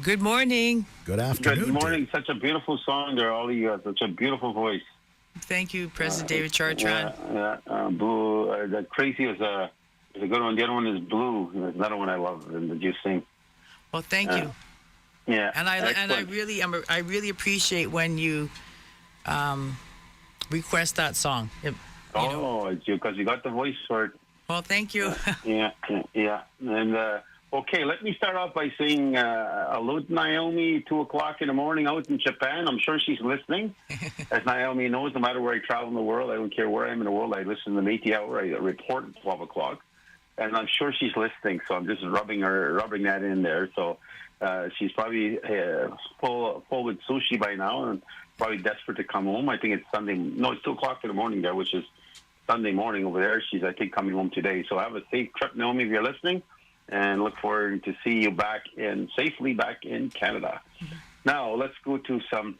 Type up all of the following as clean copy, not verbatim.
Good morning. Good Good afternoon. morning. Such a beautiful song there, Ollie. You have such a beautiful voice. Thank you, President David Chartrand. Blue. The Crazy is a good one. The other one is Blue. There's another one I love that you sing. Well, thank you. Yeah. And I excellent. really appreciate when you request that song. It's because you got the voice for it. Well, thank you. Yeah. And okay, let me start off by saying hello to Naomi, 2 o'clock in the morning out in Japan. I'm sure she's listening. As Naomi knows, no matter where I travel in the world, I don't care where I am in the world, I listen to the Métis Hour. I report at 12 o'clock. And I'm sure she's listening, so I'm just rubbing that in there. So she's probably full with sushi by now and probably desperate to come home. I think it's Sunday. No, it's 2 o'clock in the morning there, which is Sunday morning over there. She's, I think, coming home today. So have a safe trip, Naomi, if you're listening, and look forward to see you safely back in Canada. Mm-hmm. Now, let's go to some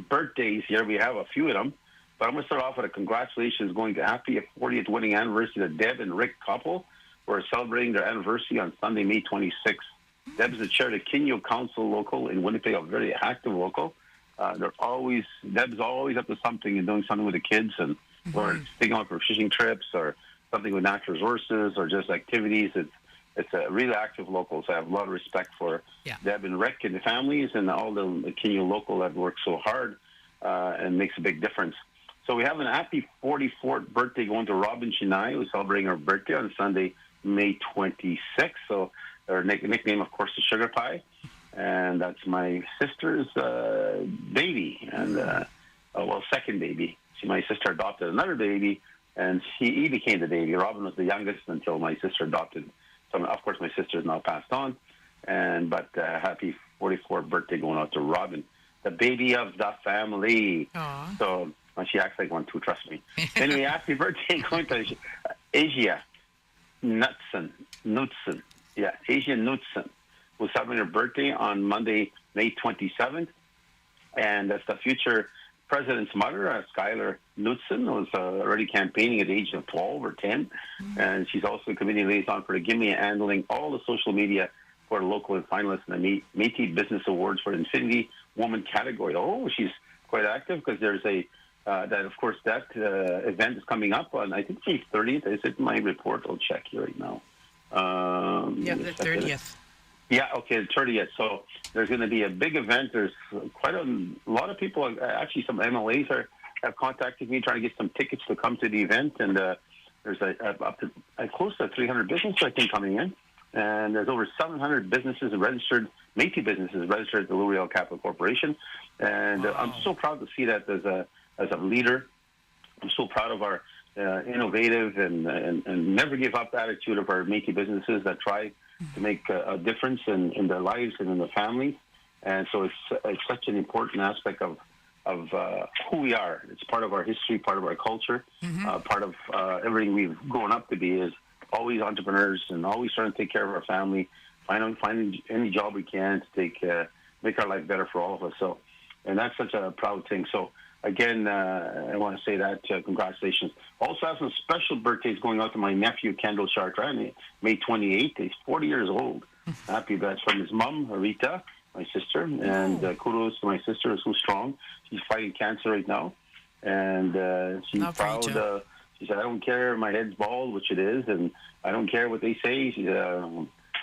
birthdays here. We have a few of them, but I'm going to start off with a congratulations going to happy 40th wedding anniversary to Deb and Rick couple, who are celebrating their anniversary on Sunday, May 26th. Deb's the chair of the Kinyo Council local in Winnipeg, a very active local. Deb's always up to something and doing something with the kids, and or taking out for fishing trips or something with natural resources or just activities. It's a really active local, so I have a lot of respect for Deb and Rick and the families and all the Kinyo local that work so hard and makes a big difference. So we have an happy 44th birthday going to Robin Chennai, who's celebrating her birthday on Sunday, May 26th. So her nickname, of course, is Sugar Pie. And that's my sister's baby, and second baby. My sister adopted another baby, and he became the baby. Robin was the youngest until my sister adopted. So, of course, my sister is now passed on. But happy 44th birthday going out to Robin, the baby of the family. Aww. So she acts like one too, trust me. Anyway, happy birthday going to Asia Knudsen. Yeah, Asia Knudsen was celebrating her birthday on Monday, May 27th. And that's the future president's mother, Skylar Knudsen, was already campaigning at the age of 12 or 10. Mm-hmm. And she's also a committee liaison for the Gimme, handling all the social media for the local finalists in the Métis Business Awards for the Infinity Woman category. Oh, she's quite active because there's that event is coming up on, I think, May 30th. Is it in my report? I'll check here right now. The 30th. Yeah, okay, the 30th. So there's going to be a big event. There's quite a lot of people, actually some MLAs have contacted me trying to get some tickets to come to the event. And there's up to close to 300 businesses, I think, coming in. And there's over 700 businesses registered, Métis businesses registered at the L'Oreal Capital Corporation. And wow. I'm so proud to see that as a leader. I'm so proud of our innovative and never give up attitude of our Métis businesses that try to make a difference in their lives and in their families. And so it's such an important aspect of who we are. It's part of our history, part of our culture, part of everything we've grown up to be is always entrepreneurs and always trying to take care of our family, finding any job we can to make our life better for all of us. So, and that's such a proud thing. So again, I want to say that congratulations. Also have some special birthdays going out to my nephew, Kendall Chartrand, May 28th. He's 40 years old. Happy birthday from his mom, Rita, my sister. And kudos to my sister, who's so strong. She's fighting cancer right now. And she's proud. She said, I don't care, my head's bald, which it is, and I don't care what they say. She said,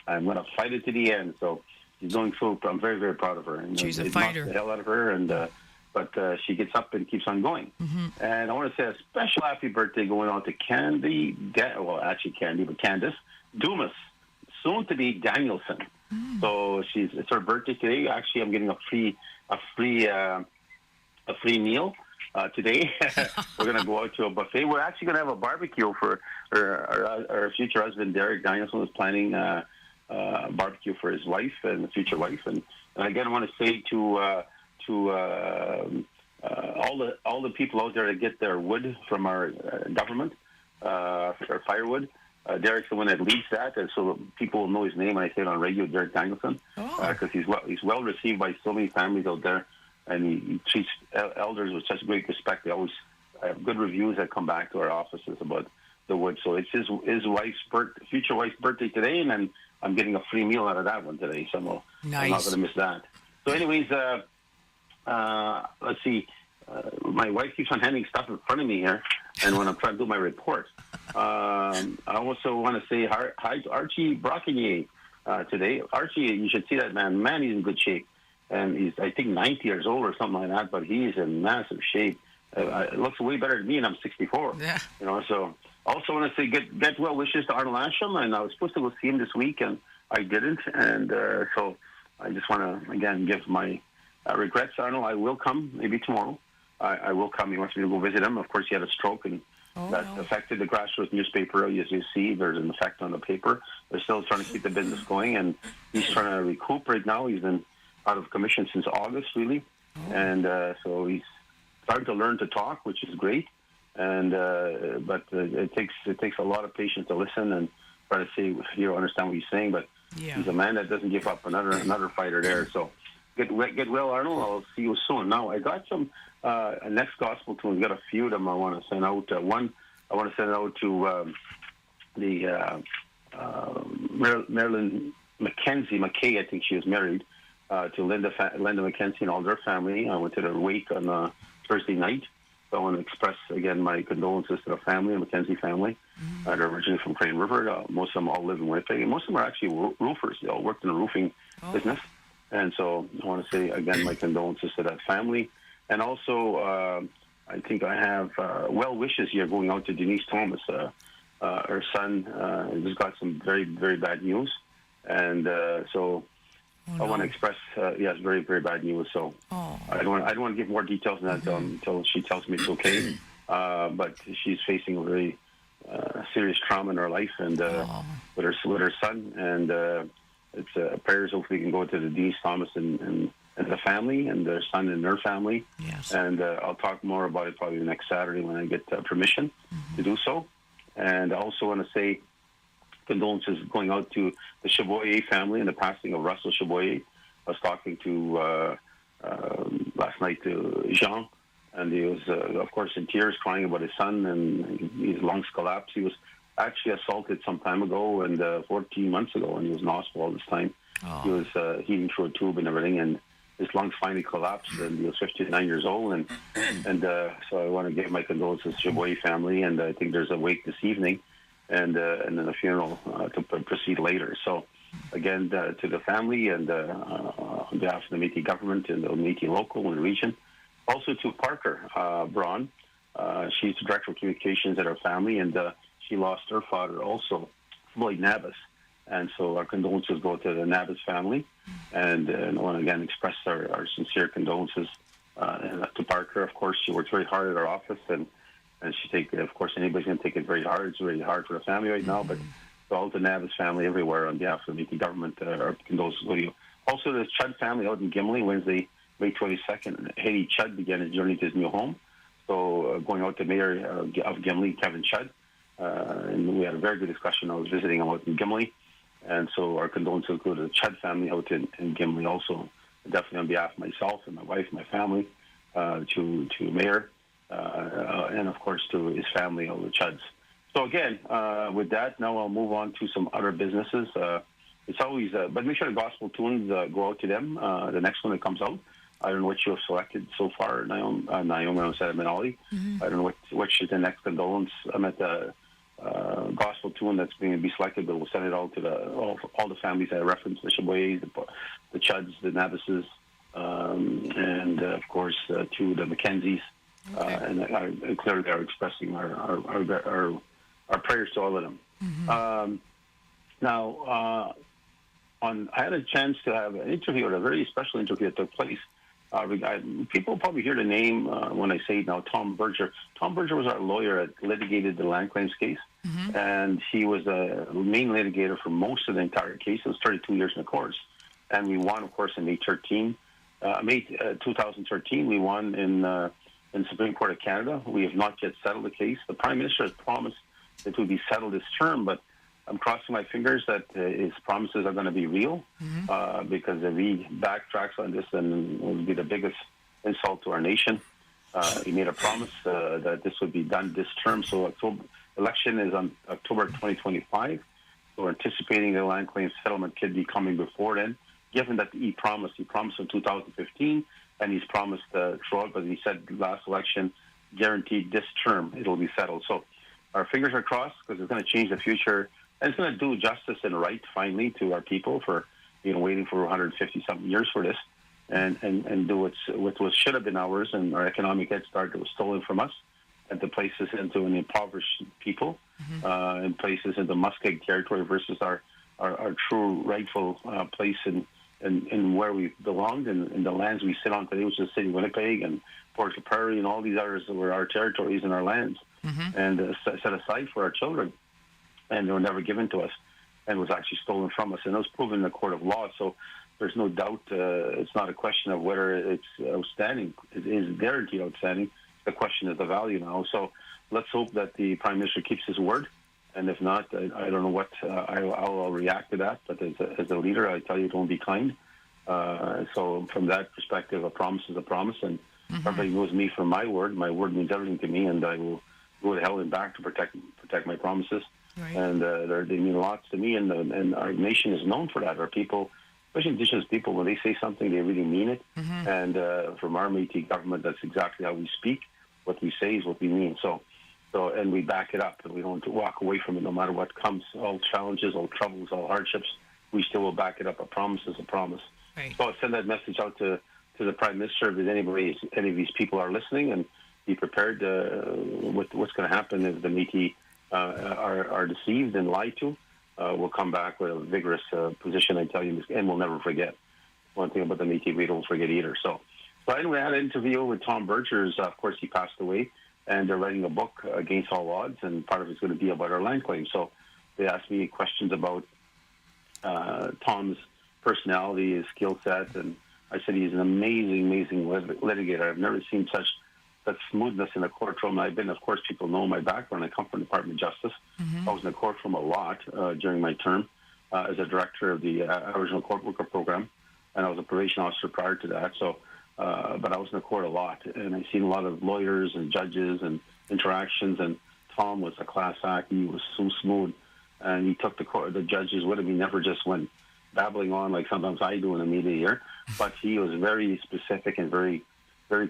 I'm going to fight it to the end. So she's going through. I'm very, very proud of her. And she's a fighter. Knocked the hell out of her, and but she gets up and keeps on going. Mm-hmm. And I want to say a special happy birthday going on to Candice Dumas, soon to be Danielson. Mm. So it's her birthday today. Actually, I'm getting a free meal today. We're going to go out to a buffet. We're actually going to have a barbecue for our future husband, Derek Danielson, is planning a barbecue for his wife and the future wife. And again, I want to say to all the people out there that get their wood from our government, or firewood. Derek's the one that leads that, and so people will know his name when I say it on radio, Derek Danielson, because he's well received by so many families out there, and he treats elders with such great respect. They always have good reviews that come back to our offices about the wood. So it's his future wife's birthday today, and then I'm getting a free meal out of that one today, so I'm not Nice. going to miss that. So anyways, let's see. My wife keeps on handing stuff in front of me here, and when I'm trying to do my report, I also want to say hi to Archie Brockinier today. Archie, you should see that man. Man, he's in good shape, and he's, I think, 90 years old or something like that. But he's in massive shape. It looks way better than me, and I'm 64. Yeah. You know, so also want to say get well wishes to Arnold Asham, and I was supposed to go see him this week, and I didn't, and so I just want to again give my regrets, Arnold. I will come maybe tomorrow. I will come. He wants me to go visit him. Of course, he had a stroke, and that affected the grassroots newspaper. As you see, there's an effect on the paper. They're still trying to keep the business going, and he's trying to recoup right now. He's been out of commission since August, really, and so he's starting to learn to talk, which is great. And but it takes a lot of patience to listen and try to say you don't understand what he's saying. But he's a man that doesn't give up. Another fighter there. So get well, Arnold. I'll see you soon. Now I got some next gospel tunes. Got a few of them I want to send out. One I want to send out to the Marilyn McKay. I think she was married to Linda McKenzie and all their family. I went to their wake on Thursday night. So I want to express again my condolences to the family, the McKenzie family. They're originally from Crane River. Most of them all live in Winnipeg. And most of them are actually roofers. They all worked in the roofing business. And so I want to say again my condolences to that family. And also, I think I have well wishes here going out to Denise Thomas. Her son just got some very, very bad news. And so I want to express, yes, very, very bad news. So I don't want to give more details on that until she tells me it's okay. But she's facing a very serious trauma in her life and with her son. And it's prayers. Hopefully, can go to the Denise Thomas and the family and their son and their family. Yes. And I'll talk more about it probably next Saturday when I get permission to do so. And I also want to say condolences going out to the Chaboyer family and the passing of Russell Chaboyer. I was talking to last night to Jean, and he was, of course, in tears, crying about his son, and his lungs collapsed. He was actually assaulted some time ago, and 14 months ago, and he was in hospital all this time. He was heating through a tube and everything, and his lungs finally collapsed, and he was 59 years old. And so I want to give my condolences to the Chaboyer family, and I think there's a wake this evening, and then a funeral to proceed later. So, again, to the family and on behalf of the Métis government and the Métis local and region. Also to Parker Braun. She's the Director of Communications at her family, and she lost her father also, Floyd Nabas. And so our condolences go to the Nabas family. And I want to, again, express our sincere condolences to Parker. Of course, she worked very hard at our office, and of course, anybody's going to take it very hard. It's really hard for the family right now, but to all the Nabas family everywhere on behalf of the Métis government, our condolences go to you. Also, the Chud family out in Gimli, Wednesday, May 22nd, Haiti Chud began his journey to his new home. So going out to Mayor of Gimli, Kevin Chud, and we had a very good discussion. I was visiting him out in Gimli, and so our condolences go to the Chud family out in Gimli also, definitely on behalf of myself and my wife and my family, to Mayor, and of course to his family, all the Chuds. So again, with that, now I'll move on to some other businesses. It's always, but make sure the gospel tunes go out to them. The next one that comes out, I don't know what you have selected so far, Naomi. I said Manali. I don't know what should the next condolence. I'm at the gospel tune that's going to be selected, but we'll send it all to all the families I referenced: the Chaboyers, the Chuds, the Nabases, and of course to the Mackenzies. And clearly they're expressing our prayers to all of them. Now, I had a chance to have an interview, a very special interview that took place. People probably hear the name when I say it now, Tom Berger. Tom Berger was our lawyer that litigated the land claims case, and he was the main litigator for most of the entire case. It was 32 years in the courts, and we won, of course, in May 2013. We won in Supreme Court of Canada. We have not yet settled the case. The Prime Minister has promised it would be settled this term, but I'm crossing my fingers that his promises are going to be real, because if he backtracks on this, then it would be the biggest insult to our nation. He made a promise that this would be done this term. So election is on October 2025, So we're anticipating the land claim settlement could be coming before then, given that he promised in 2015, and he's promised throughout, but he said last election, guaranteed this term it'll be settled. So our fingers are crossed, because it's going to change the future, and it's going to do justice and right finally to our people for waiting for 150-something years for this, and do what should have been ours, and our economic head start that was stolen from us, and to place us into an impoverished people, and place us into Muskeg territory versus our true rightful place in where we belonged, in the lands we sit on today, which is the city of Winnipeg and Port Prairie and all these others that were our territories and our lands, and set aside for our children, and they were never given to us, and was actually stolen from us, and it was proven in the court of law. So there's no doubt it's not a question of whether it's outstanding. It is guaranteed outstanding. The question is the value now. So let's hope that the Prime Minister keeps his word. And if not, I don't know what I'll react to that. But as a leader, I tell you, don't be kind. So from that perspective, a promise is a promise. And everybody knows me for my word. My word means everything to me. And I will go to hell and back to protect my promises. Right. And they mean lots to me. And our nation is known for that. Our people, especially Indigenous people, when they say something, they really mean it. And from our Métis government, that's exactly how we speak. What we say is what we mean. So, and we back it up, and we don't walk away from it no matter what comes. All challenges, all troubles, all hardships, we still will back it up. A promise is a promise. Right. So I'll send that message out to the Prime Minister if any of these people are listening, and be prepared with what's going to happen if the Métis are deceived and lied to. We'll come back with a vigorous position, I tell you, and we'll never forget. One thing about the Métis, we don't forget either. So anyway, I had an interview with Tom Bergers. Of course, he passed away, and they're writing a book, Against All Odds, and part of it's going to be about our land claim. So they asked me questions about Tom's personality, his skill set, and I said he's an amazing litigator. I've never seen such smoothness in a courtroom. Of course, people know my background. I come from the Department of Justice. I was in the courtroom a lot during my term as a director of the Aboriginal Court Worker Program, and I was a probation officer prior to that. So, but I was in the court a lot, and I've seen a lot of lawyers and judges and interactions, and Tom was a class act. He was so smooth, and he took the judges with him. He never just went babbling on like sometimes I do in the media here, but he was very specific and very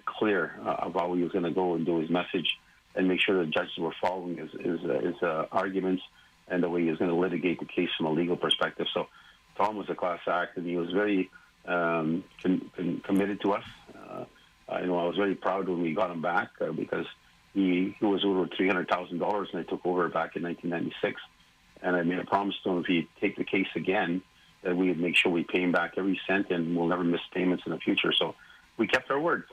clear of how he was going to go and do his message and make sure the judges were following his arguments and the way he was going to litigate the case from a legal perspective. So Tom was a class act, and he was very committed to us. I was very proud when we got him back because he was over $300,000 when I took over back in 1996. And I made a promise to him if he'd take the case again, that we would make sure we pay him back every cent and we'll never miss payments in the future. So we kept our word.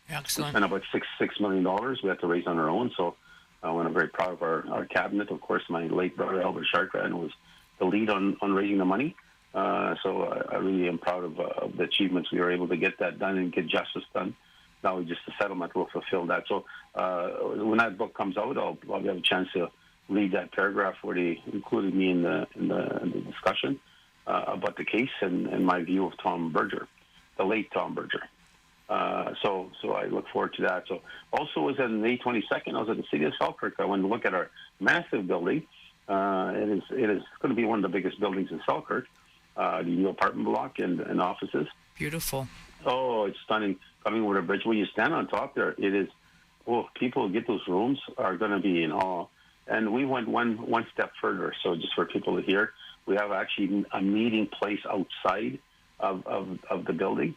Excellent. And about $6 million we had to raise on our own. So I'm very proud of our cabinet. Of course, my late brother, Albert Chartrand, was the lead on raising the money. So I really am proud of the achievements. We were able to get that done and get justice done. Now just the settlement will fulfill that. So when that book comes out, I'll have a chance to read that paragraph where they included me in the discussion about the case and my view of Tom Berger, the late Tom Berger. So I look forward to that. So also was on May 22nd, I was at the city of Selkirk. I went to look at our massive building. It is going to be one of the biggest buildings in Selkirk, the new apartment block and offices. Beautiful. Oh, it's stunning. Coming over the bridge, when you stand on top there, it is, people who get those rooms are going to be in awe. And we went one step further. So just for people to hear, we have actually a meeting place outside of the building,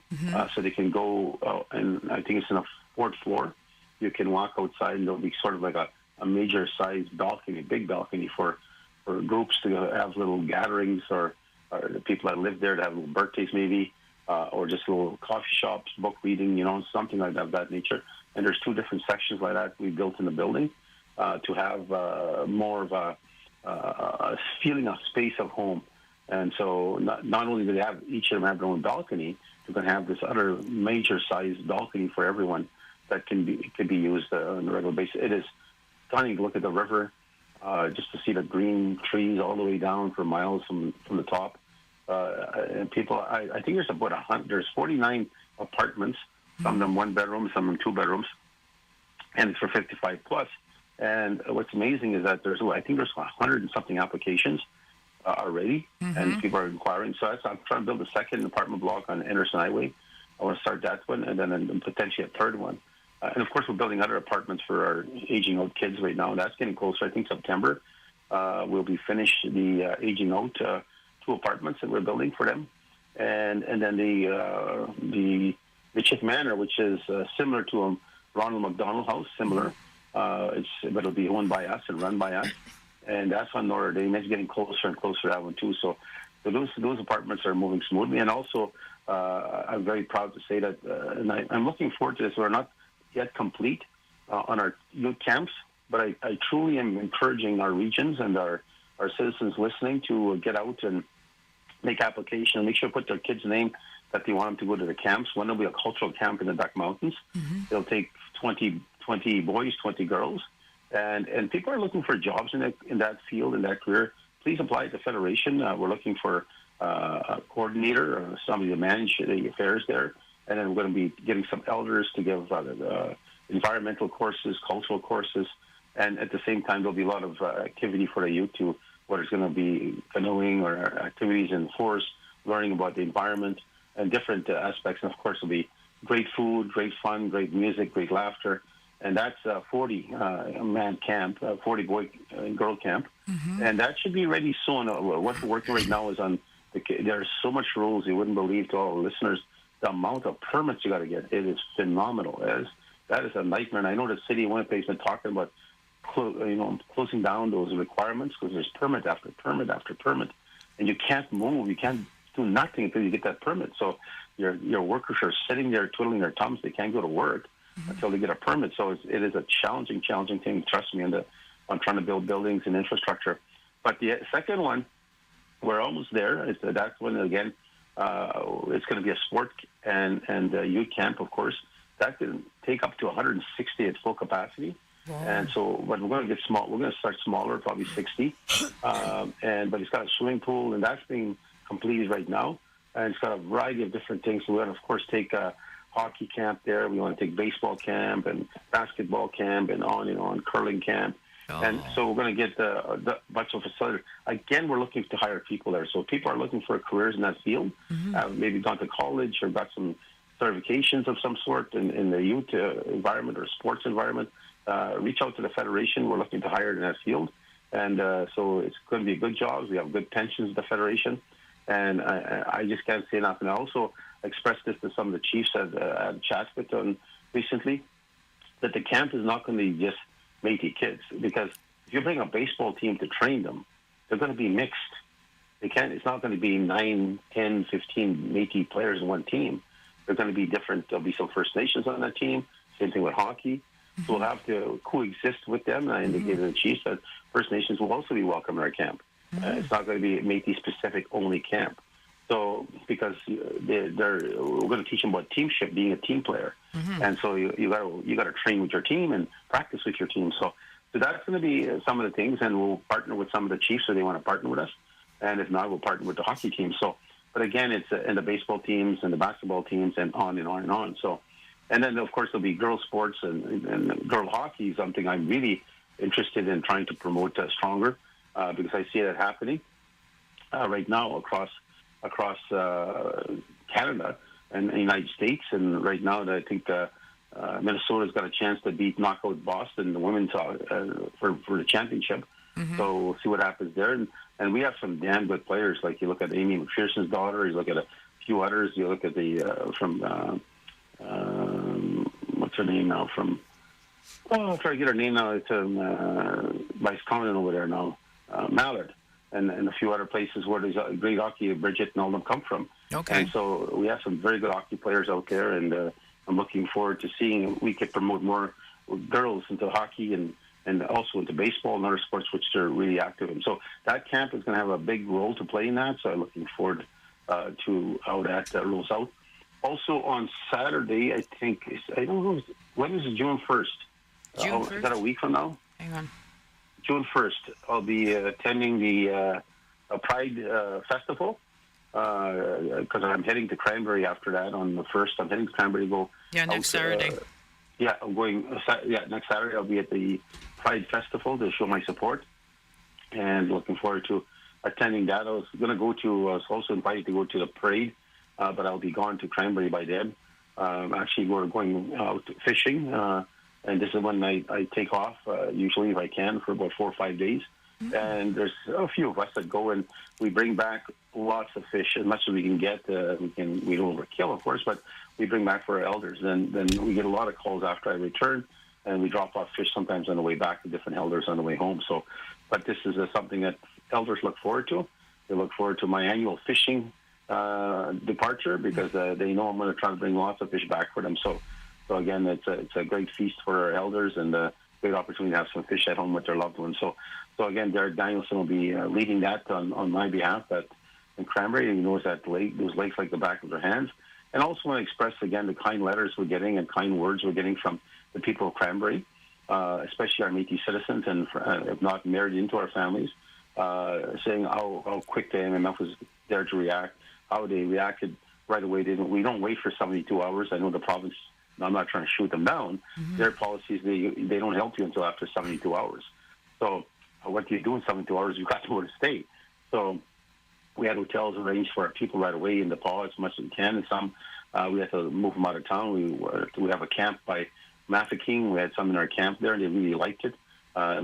so they can go, and I think it's in the fourth floor. You can walk outside, and there'll be sort of like a major-sized balcony, a big balcony for groups to have little gatherings, or the people that live there to have little birthdays maybe, or just little coffee shops, book reading, something like that of that nature. And there's 2 different sections like that we built in the building to have more of a feeling of space of home. And so not only do they have, each of them have their own balcony, they're going to have this other major-sized balcony for everyone that can be used on a regular basis. It is stunning to look at the river, just to see the green trees all the way down for miles from the top. And people, I think there's about 100. There's 49 apartments, some of them 1 bedroom, some of them 2 bedrooms, and it's for 55 plus. And what's amazing is that there's 100 and something applications. already, and people are inquiring. So I'm trying to build a second apartment block on Anderson Highway. I want to start that one, and then potentially a third one. And of course, we're building other apartments for our aging out kids right now. That's getting closer. I think September we'll be finished the aging out 2 apartments that we're building for them, and then the Chick Manor, which is similar to a Ronald McDonald House, similar. But it'll be owned by us and run by us, and that's on Notre Dame. It's getting closer and closer to that one too. So those apartments are moving smoothly, and also I'm very proud to say that, and I'm looking forward to this. We're not yet complete on our youth camps, but I truly am encouraging our regions and our citizens listening to get out and make application and make sure to put their kids' name that they want them to go to the camps. One will be a cultural camp in the Duck Mountains. They'll take 20 boys, 20 girls, and people are looking for jobs in that field, in that career. Please apply to the Federation. We're looking for a coordinator or somebody to manage the affairs there, and then we're going to be getting some elders to give environmental courses, cultural courses, and at the same time there'll be a lot of activity for the youth to whether it's going to be canoeing or activities in the forest, learning about the environment and different aspects. And of course, there'll be great food, great fun, great music, great laughter. And that's a 40-man camp, 40 boy and girl camp. And that should be ready soon. What we're working right now is on, there's so much rules you wouldn't believe to all the listeners. The amount of permits you got to get, it is phenomenal. That is a nightmare. And I know the city of Winnipeg's been talking about closing down those requirements because there's permit after permit after permit. And you can't move. You can't do nothing until you get that permit. So your workers are sitting there twiddling their thumbs. They can't go to work until they get a permit. So it is a challenging thing. Trust me, on trying to build buildings and infrastructure. But the second one, we're almost there. That's when, again, it's going to be a sport and youth camp, of course. That can take up to 160 at full capacity. Wow. And so, but we're going to get small. We're going to start smaller, probably 60. But it's got a swimming pool, and that's being completed right now. And it's got a variety of different things. So we're going to, of course, take a hockey camp there. We want to take baseball camp and basketball camp and on, curling camp. Oh. And so we're going to get a bunch of facilities. Again, we're looking to hire people there. So people are looking for careers in that field, maybe gone to college or got some certifications of some sort in the youth environment or sports environment. Reach out to the Federation. We're looking to hire in that field. And so it's going to be good jobs. We have good pensions at the Federation. And I just can't say enough. And I also expressed this to some of the chiefs at chat with them recently, that the camp is not going to be just Métis kids. Because if you bring a baseball team to train them, they're going to be mixed. It's not going to be 9, 10, 15 Métis players in one team. They're going to be different. There'll be some First Nations on that team. Same thing with hockey. So we'll have to coexist with them. And I indicated to the chiefs that First Nations will also be welcome in our camp. It's not going to be a Métis-specific only camp. So because we're going to teach them about teamship, being a team player. And so you got to train with your team and practice with your team. So that's going to be some of the things, and we'll partner with some of the chiefs if they want to partner with us. And if not, we'll partner with the hockey team. So, but again, it's in the baseball teams and the basketball teams and on and on and on. So. And then, of course, there'll be girls' sports and girl hockey, something I'm really interested in trying to promote stronger because I see that happening right now across Canada and the United States. And right now, I think Minnesota's got a chance to knock out Boston, the women's for the championship. So we'll see what happens there. And we have some damn good players. Like you look at Amy McPherson's daughter. You look at a few others. You look at the from... what's her name now? I'll try to get her name now. It's Vice Commandant over there now, Mallard, and a few other places where there's great hockey, Bridget and all them come from. Okay. And so we have some very good hockey players out there, and I'm looking forward to seeing if we could promote more girls into hockey and also into baseball and other sports which they're really active in. So that camp is going to have a big role to play in that, so I'm looking forward to how that rolls out. Also on Saturday, I don't know, when is it, June 1st? June 1st? Is that a week from now? Hang on. June 1st, I'll be attending the Pride Festival because I'm heading to Cranberry after that on the 1st. I'm heading to Cranberry to go. Yeah, next Saturday. I'm going, next Saturday I'll be at the Pride Festival to show my support and looking forward to attending that. I was also invited to go to the parade, but I'll be gone to Cranberry by then. Actually, we're going out fishing, and this is when I take off, usually if I can, for about 4 or 5 days. And there's a few of us that go, and we bring back lots of fish, as much as we can get. We don't overkill, of course, but we bring back for our elders. Then we get a lot of calls after I return, and we drop off fish sometimes on the way back to different elders on the way home. So, but this is something that elders look forward to. They look forward to my annual fishing departure because they know I'm going to try to bring lots of fish back for them. So again, it's a great feast for our elders and a great opportunity to have some fish at home with their loved ones. So again, Derek Danielson will be leading that on my behalf in Cranberry. He knows that those lakes like the back of their hands. And also want to express again the kind letters we're getting and kind words we're getting from the people of Cranberry, especially our Métis citizens and if not married into our families, saying how quick the MMF was there to react, how they reacted right away. We don't wait for 72 hours. I know the province, I'm not trying to shoot them down. Their policies, they don't help you until after 72 hours. So what do you do in 72 hours? You've got nowhere to stay. So we had hotels arranged for our people right away in the Paw as much as we can. And some, we had to move them out of town. We have a camp by Mafeking. We had some in our camp there, and they really liked it.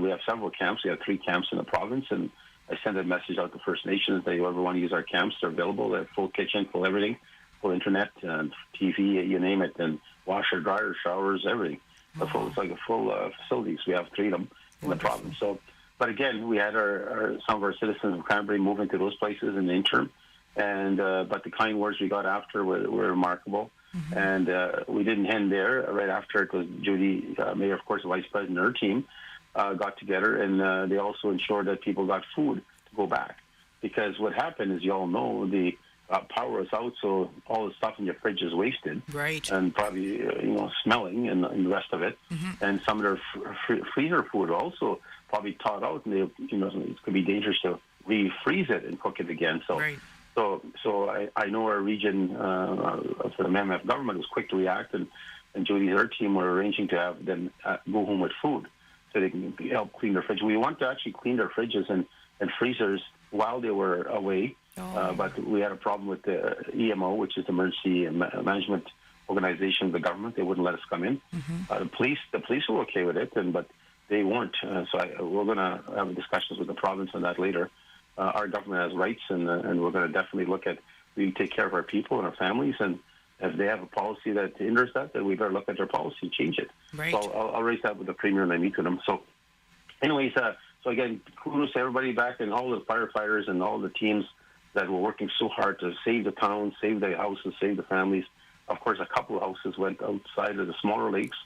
We have several camps. We have 3 camps in the province, and I sent a message out to First Nations that whoever want to use our camps, they're available. They have full kitchen, full everything, full internet, TV, you name it, and washer, dryer, showers, everything. It's like a full facilities. We have 3 of them in the province. So, but again, we had some of our citizens of Cranberry move into those places in the interim, and but the kind words we got after were remarkable. And we didn't end there. Right after it was Judy, Mayor, of course, the Vice President, and her team got together, and they also ensured that people got food to go back. Because what happened is, you all know, the power was out, so all the stuff in your fridge is wasted. Right. And probably, smelling and the rest of it. And some of their freezer food also probably thawed out, and it could be dangerous to refreeze it and cook it again. So, right. So I know our region for the MMF government was quick to react, and Judy and her team were arranging to have them go home with food so they can help clean their fridge. We want to actually clean their fridges and freezers while they were away, but we had a problem with the EMO, which is the Emergency Management Organization of the government. They wouldn't let us come in. The police were okay with it, but they weren't. We're going to have discussions with the province on that later. Our government has rights, and we're going to definitely look at, we take care of our people and our families, and if they have a policy that hinders that, then we better look at their policy, change it. Right. So I'll raise that with the Premier when I meet with him. So anyways, so again, kudos to everybody back and all the firefighters and all the teams that were working so hard to save the town, save the houses, save the families. Of course, a couple of houses went outside of the smaller lakes,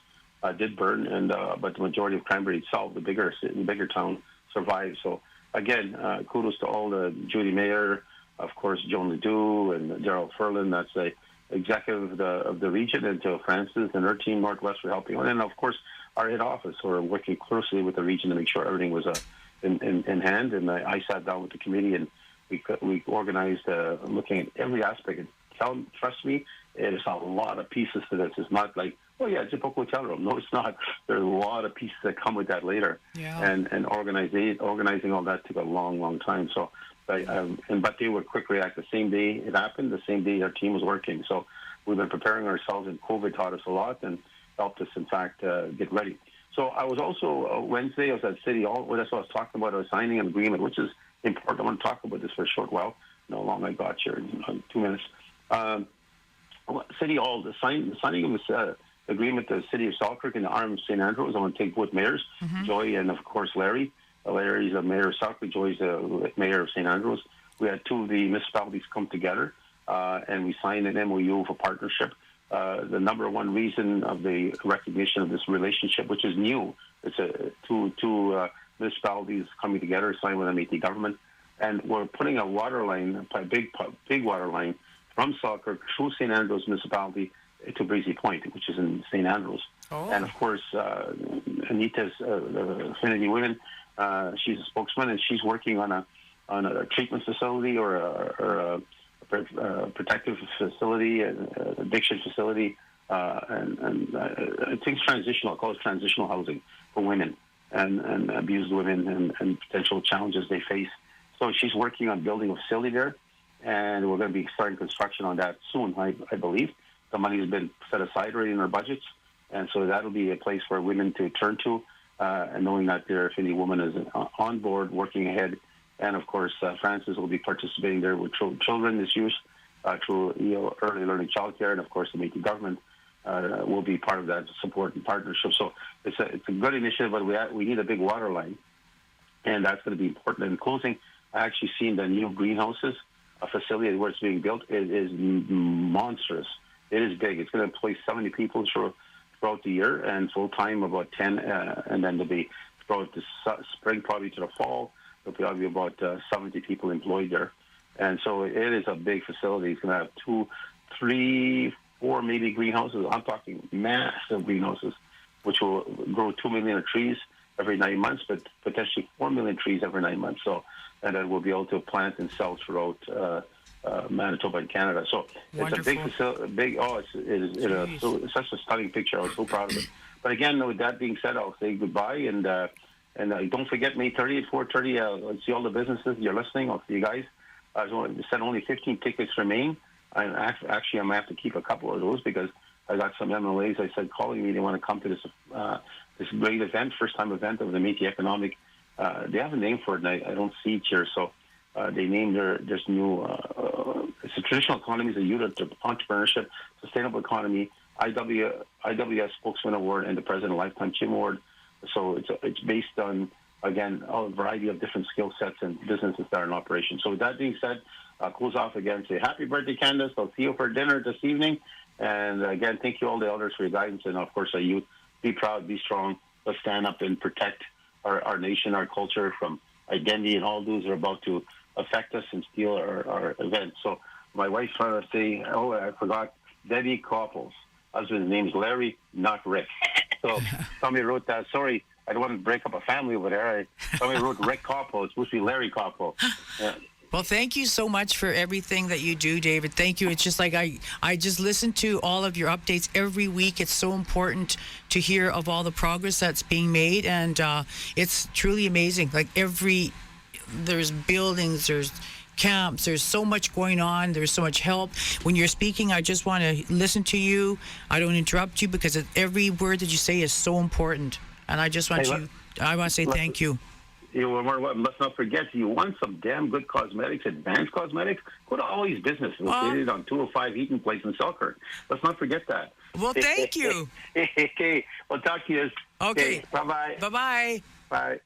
did burn, but the majority of Cranberry itself, the bigger town, survived. So again, kudos to all the Judy Mayor, of course, Joan Ledoux and Daryl Ferlin, that's the executive of the region, and to Francis and her team, Northwest, for helping out. And of course, our head office, who are working closely with the region to make sure everything was in hand. And I sat down with the committee, and we organized looking at every aspect. And trust me, it is a lot of pieces to this. It's not like, oh yeah, it's a hotel room. No, it's not. There's a lot of pieces that come with that later. Yeah. And organizing all that took a long, long time. So, but they would quick react. The same day it happened, the same day our team was working. So we've been preparing ourselves, and COVID taught us a lot and helped us, in fact, get ready. So I was also, Wednesday, I was at City Hall. Well, that's what I was talking about. I was signing an agreement, which is important. I want to talk about this for a short while. How long I got here, 2 minutes. City Hall, the signing of this agreement, the City of Selkirk and the Arm of St. Andrews. I want to take both mayors, Joy and, of course, Larry. Larry's the mayor of Selkirk, Joy's the mayor of St. Andrews. We had 2 of the municipalities come together, and we signed an MOU for partnership. The number one reason of the recognition of this relationship, which is new, it's two municipalities coming together, signed with the Métis government, and we're putting a water line, a big water line, from Selkirk through St. Andrews municipality to Breezy Point, which is in St. Andrews. Oh. And of course, Anita's Affinity Women, she's a spokesman, and she's working on a treatment facility or a protective facility, addiction facility, and I think transitional. I call it transitional housing for women and abused women and potential challenges they face So she's working on building a facility there, and we're going to be starting construction on that soon, I believe. The money has been set aside already in our budgets, and so that'll be a place for women to turn to, and knowing that there, if any woman is on board, working ahead. And, of course, Frances will be participating there with children misuse through early learning childcare, and, of course, the Métis government will be part of that support and partnership. So it's a good initiative, but we need a big water line, and that's going to be important. In closing, I actually seen the new greenhouses, a facility where it's being built. It is monstrous. It is big. It's going to employ 70 people throughout the year, and full-time about 10, and then there'll be throughout the spring, probably to the fall, there'll probably be about 70 people employed there. And so it is a big facility. It's going to have 2, 3, 4 maybe greenhouses. I'm talking massive greenhouses, which will grow 2 million trees every 9 months, but potentially 4 million trees every 9 months. So, and then we'll be able to plant and sell throughout Manitoba and Canada. So Wonderful. It's a big facility. It's such a stunning picture. I was so proud of it. But again, with that being said, I'll say goodbye, and don't forget May 30th, 4:30. I'll see all the businesses. You're listening. I'll see you guys. I said only 15 tickets remain. I'm actually I'm gonna have to keep a couple of those because I got some MLAs. I said calling me they want to come to this great event, first time event of the Métis Economic. They have a name for it, and I don't see it here. So they named this new. It's a traditional economy, it's a youth entrepreneurship, sustainable economy, IWS Spokesman Award, and the President Lifetime Achievement Award. So it's based on, again, a variety of different skill sets and businesses that are in operation. So with that being said, I'll close off again, say happy birthday, Candace. I'll see you for dinner this evening. And again, thank you all the elders for your guidance. And of course, our youth, be proud, be strong. Let's stand up and protect our nation, our culture from identity and all those that are about to affect us and steal our event. So my wife's trying to say, I forgot, Debbie Copples. Husband's name is Larry, not Rick. So somebody wrote that. Sorry, I don't want to break up a family over there. Somebody wrote Rick Coppel. It's supposed to be Larry Coppel. Yeah. Well, thank you so much for everything that you do, David. Thank you. It's just like I just listen to all of your updates every week. It's so important to hear of all the progress that's being made, and it's truly amazing. Like there's buildings, there's camps, there's so much going on, there's so much help. When you're speaking, I just want to listen to you. I don't interrupt you because every word that you say is so important, and I just want I want to say thank you. Let's not forget, you want some damn good cosmetics, advanced cosmetics, go to Ollie's business located on 205 Eaton Place in Selkirk. Let's not forget that. Well, thank you. Okay, we'll talk to you. Okay. Bye-bye. Bye-bye. Bye.